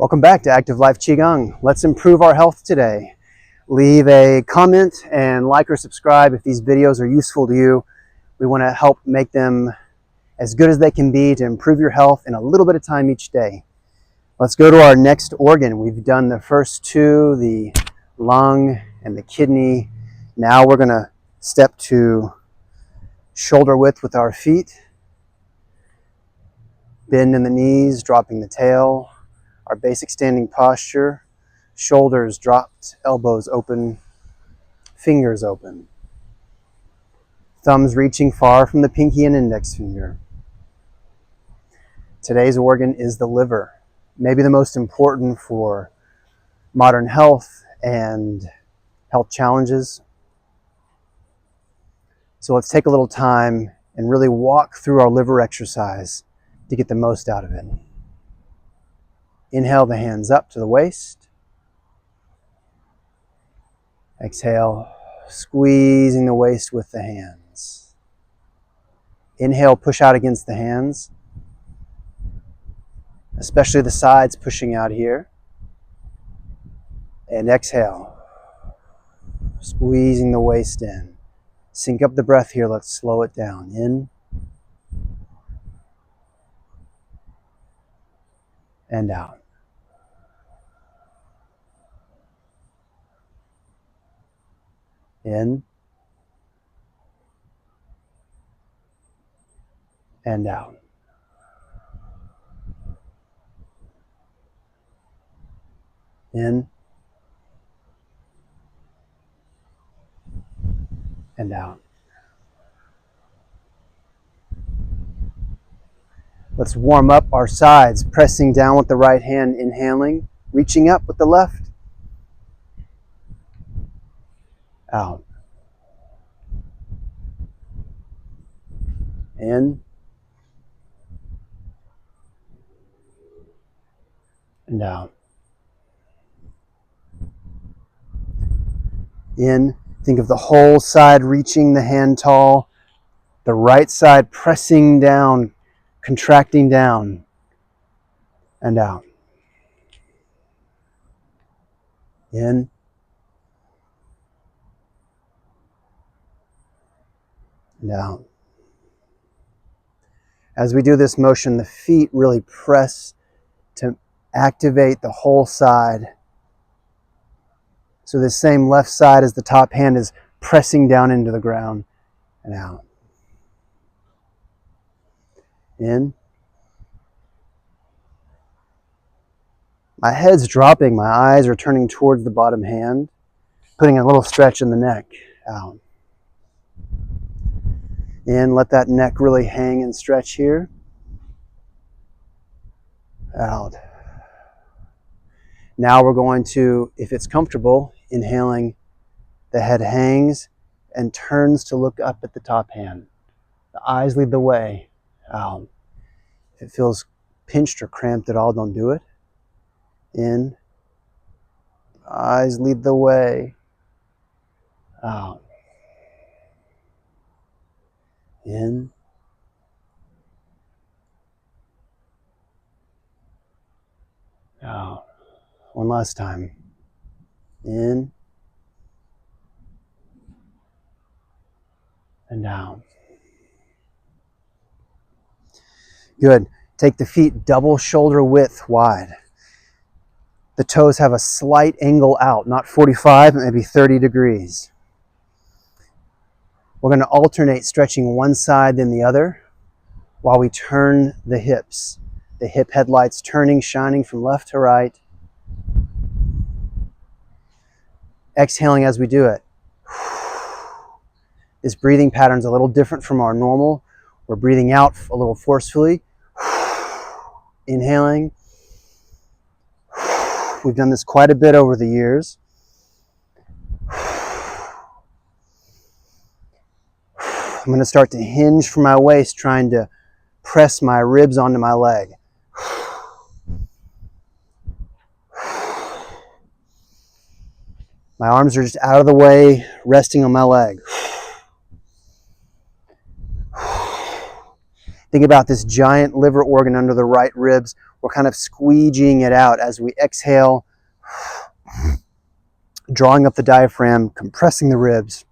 Welcome back to Active Life QiGong. Let's improve our health today. Leave a comment and like or subscribe if these videos are useful to you. We want to help make them as good as they can be to improve your health in a little bit of time each day. Let's go to our next organ. We've done the first two, the lung and the kidney. Now we're going to step to shoulder width with our feet. Bend in the knees, dropping the tail. Our basic standing posture, shoulders dropped, elbows open, fingers open. Thumbs reaching far from the pinky and index finger. Today's organ is the liver, maybe the most important for modern health and health challenges. So let's take a little time and really walk through our liver exercise to get the most out of it. Inhale the hands up to the waist. Exhale, squeezing the waist with the hands. Inhale, push out against the hands, especially the sides pushing out here. And exhale, squeezing the waist in. Sync up the breath here, let's slow it down. In and out. In and out. In and out. Let's warm up our sides, pressing down with the right hand, inhaling, reaching up with the left. Out. In and out. In, think of the whole side reaching the hand tall, the right side pressing down, contracting down, and out. In and out. As we do this motion, the feet really press to activate the whole side. So the same left side as the top hand is pressing down into the ground and out. In. My head's dropping, my eyes are turning towards the bottom hand, putting a little stretch in the neck. Out. In, let that neck really hang and stretch here. Out. Now we're going to, if it's comfortable, inhaling, the head hangs and turns to look up at the top hand. The eyes lead the way. Out. If it feels pinched or cramped at all, don't do it. In. Eyes lead the way. Out. In. Out. One last time. In. And down. Good. Take the feet double shoulder width wide. The toes have a slight angle out, not 45, but maybe 30 degrees. We're going to alternate stretching one side then the other while we turn the hips. The hip headlights turning, shining from left to right. Exhaling as we do it. This breathing pattern is a little different from our normal. We're breathing out a little forcefully. Inhaling. We've done this quite a bit over the years. I'm going to start to hinge from my waist, trying to press my ribs onto my leg. My arms are just out of the way, resting on my leg. Think about this giant liver organ under the right ribs. We're kind of squeegeeing it out as we exhale, drawing up the diaphragm, compressing the ribs.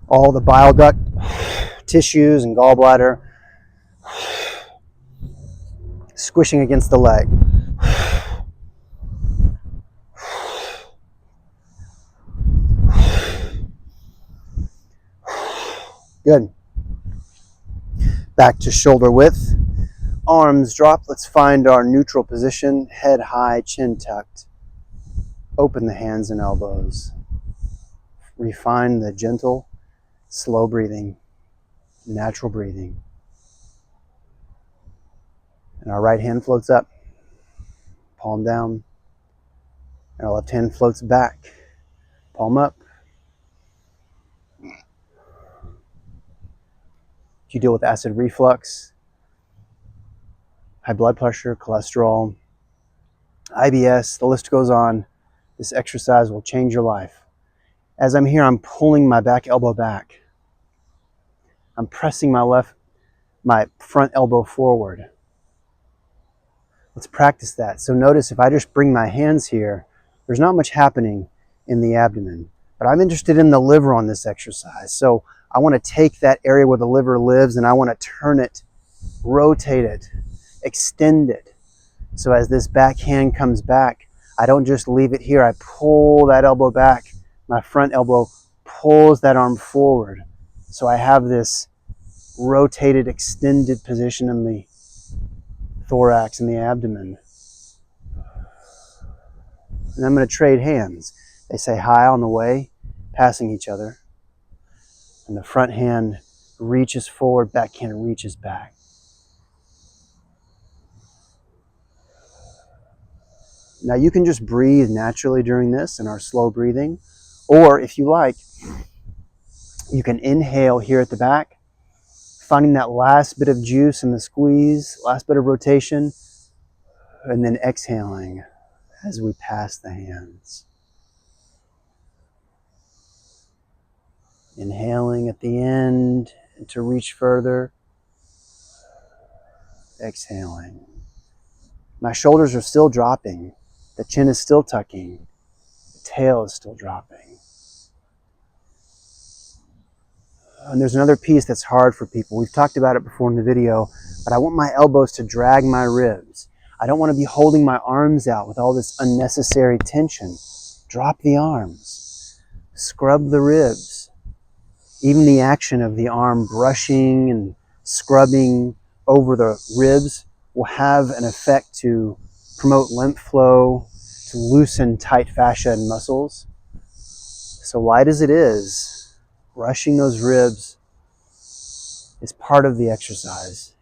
All the bile duct tissues and gallbladder squishing against the leg. Good. Back to shoulder width. Arms drop. Let's find our neutral position. Head high, chin tucked. Open the hands and elbows. Refine the gentle, slow breathing, natural breathing. And our right hand floats up, palm down. And our left hand floats back, palm up. If you deal with acid reflux, high blood pressure, cholesterol, IBS, the list goes on, this exercise will change your life. As I'm here, I'm pulling my back elbow back. I'm pressing my front elbow forward. Let's practice that. So notice if I just bring my hands here, there's not much happening in the abdomen, but I'm interested in the liver on this exercise. So I want to take that area where the liver lives and I want to turn it, rotate it, extend it. So as this back hand comes back, I don't just leave it here. I pull that elbow back. My front elbow pulls that arm forward. So I have this rotated, extended position in the thorax and the abdomen. And I'm going to trade hands. They say hi on the way, passing each other. And the front hand reaches forward, back hand reaches back. Now you can just breathe naturally during this in our slow breathing. Or if you like, you can inhale here at the back, finding that last bit of juice in the squeeze, last bit of rotation, and then exhaling as we pass the hands. Inhaling at the end to reach further. Exhaling. My shoulders are still dropping. The chin is still tucking. The tail is still dropping. And there's another piece that's hard for people. We've talked about it before in the video, but I want my elbows to drag my ribs. I don't want to be holding my arms out with all this unnecessary tension. Drop the arms. Scrub the ribs. Even the action of the arm brushing and scrubbing over the ribs will have an effect to promote lymph flow, to loosen tight fascia and muscles. So light as it is, brushing those ribs is part of the exercise.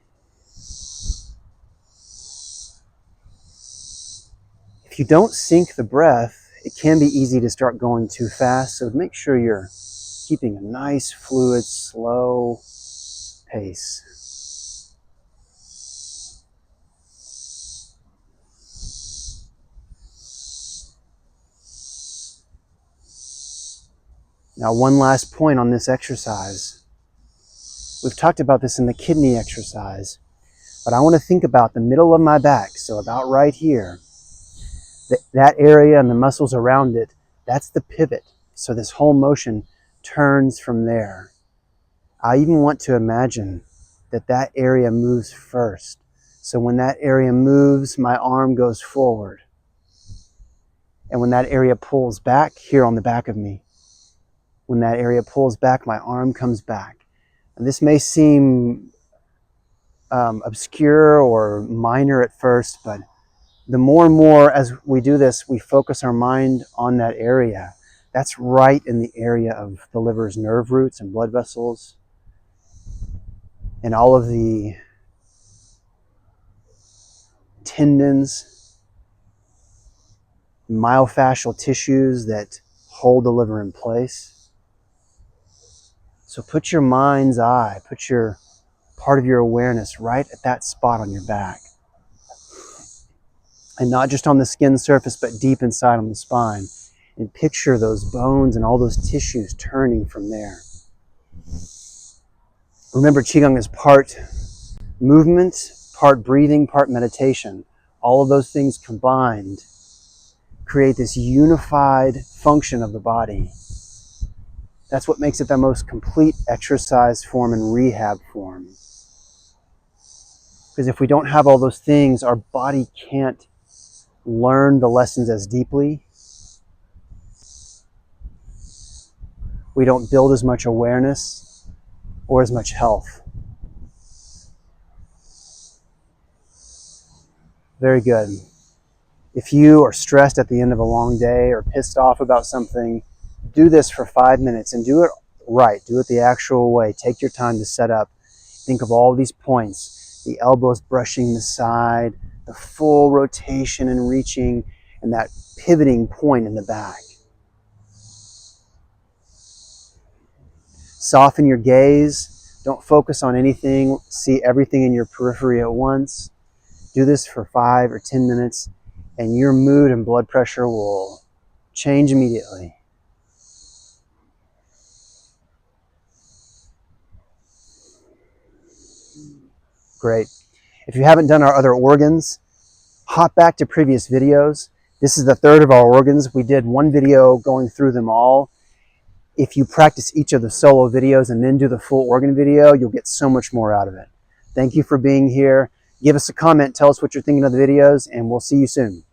If you don't sync the breath, it can be easy to start going too fast, so make sure you're keeping a nice, fluid, slow pace. Now, one last point on this exercise. We've talked about this in the kidney exercise, but I want to think about the middle of my back, so about right here. That area and the muscles around it, that's the pivot. So this whole motion turns from there. I even want to imagine that that area moves first. So when that area moves, my arm goes forward. And when that area pulls back, here on the back of me, when that area pulls back, my arm comes back. And this may seem obscure or minor at first, but the more and more as we do this, we focus our mind on that area. That's right in the area of the liver's nerve roots and blood vessels and all of the tendons, myofascial tissues that hold the liver in place. So put your mind's eye, put your part of your awareness right at that spot on your back. And not just on the skin surface, but deep inside on the spine. and picture those bones and all those tissues turning from there. Remember, QiGong is part movement, part breathing, part meditation. All of those things combined create this unified function of the body. That's what makes it the most complete exercise form and rehab form. Because if we don't have all those things, our body can't learn the lessons as deeply. We don't build as much awareness or as much health. Very good. If you are stressed at the end of a long day or pissed off about something, do this for 5 minutes and do it right. Do it the actual way. Take your time to set up. Think of all these points. The elbows brushing the side, the full rotation and reaching, and that pivoting point in the back. Soften your gaze. Don't focus on anything. See everything in your periphery at once. Do this for 5 or 10 minutes, and your mood and blood pressure will change immediately. Great. If you haven't done our other organs, hop back to previous videos. This is the third of our organs. We did one video going through them all. If you practice each of the solo videos and then do the full organ video, you'll get so much more out of it. Thank you for being here. Give us a comment, tell us what you're thinking of the videos, and we'll see you soon.